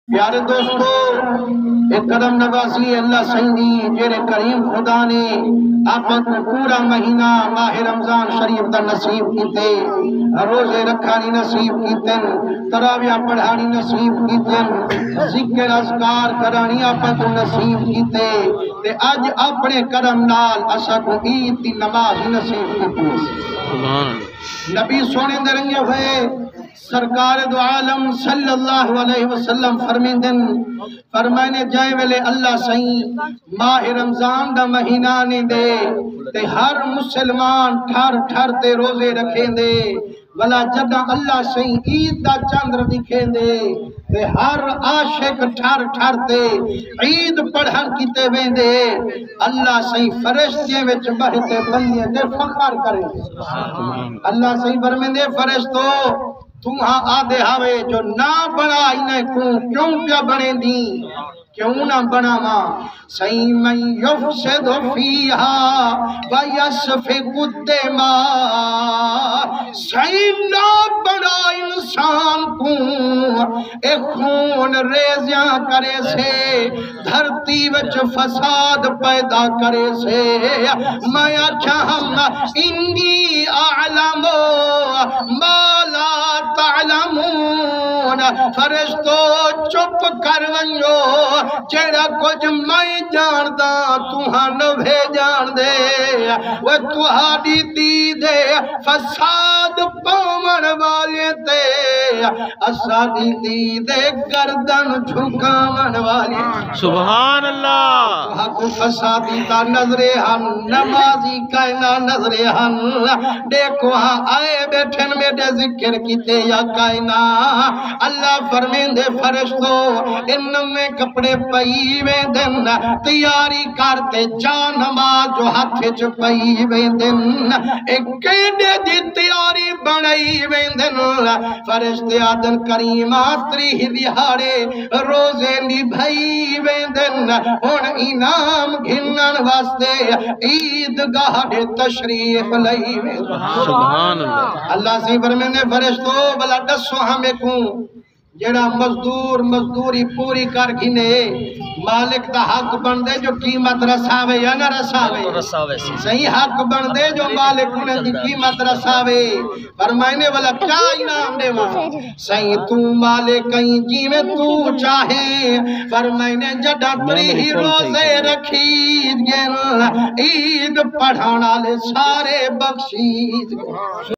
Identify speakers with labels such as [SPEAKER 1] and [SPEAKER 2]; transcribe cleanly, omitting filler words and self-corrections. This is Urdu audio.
[SPEAKER 1] پیارے دوستو، ایک قدم نوازی اللہ سیدی جیرے کریم خدا نے آپ کو پورا مہینہ ماہ رمضان شریف دا نصیب کیتے، روزے رکھانی نصیب کیتن، تراویہ پڑھانی نصیب کیتن، ذکر اذکار کرانی آپ کو نصیب کیتے، تے اج اپنے کرم نال اسا کو عید دی نماز نصیب کیتی۔ نبی سونے درنگے ہوئے سرکار دو عالم صلی اللہ علیہ وسلم فرمائنے جائے ویلے اللہ سہی ماہ رمضان دا مہینہ نے دے تے ہر مسلمان ٹھر ٹھر تے روزے رکھیں دے، ولا جدہ اللہ سہی عید دا چاندر دکھیں دے تے ہر عاشق ٹھر ٹھر تے عید پڑھن کیتے ویندے، اللہ سہی فرشتے وچ بہتے بندے تے فخر کرے۔ اللہ سہی فرمیندے فرشتو تمہاں آدھے ہوئے جو نہ بڑا انہیں کیوں پیا بڑھیں دی، کیوں نہ بڑھا ماں سہی من یفسد فیہا ویسفک الدماء، سہی نہ بڑا انسان کو ایک خون ریزیاں کرے سے دھرتی وچ فساد پیدا کرے سے، میں اچھا ہم انی اعلم ما لا تعلمون، فرشتو چپ کر ونجو جیڑا کچھ میں جاندہ تُہاں نوے جان دے، وہ تُہاں دی دے فساد پاون والے تے اسا دی دے گردن جھکاون والے۔
[SPEAKER 2] سبحان اللہ۔
[SPEAKER 1] تُہاں کو فسادی تا نظرے ہم نمازی کائنہ نظرے ہم، دیکھو ہاں آئے بیٹھن میں دے ذکر کیتے یا کائنہ، اللہ فرمین دے فرشتو ان میں کپڑے پئی ویندن تیاری کرتے جا نماز جو ہاتھ چ پئی ویندن، ایک کیڑے دی تیاری بنائی ویندن، فرشتے آدن کریم آتری دیہاڑے روزے نبھائی ویندن، ہن انعام گھنن واسطے عید گاہ دے تشریف لئی ویندن۔
[SPEAKER 2] سبحان اللہ۔
[SPEAKER 1] اللہ سے فرمینے فرشتو بلا دسو ہمیں کوں جیڑا مزدوری پوری کر گھنے مالک دا حق بن دے جو قیمت رساوے یا نہ رساوے، صحیح حق بن دے جو مالک انہیں دی قیمت رساوے، فرمائنے والا کیا انعام دے وہاں صحیح تو مالک کہیں جی میں تو چاہے، فرمائنے جڑا تری ہی روزے رکھید گن عید پڑھانا لے سارے بخشید گن۔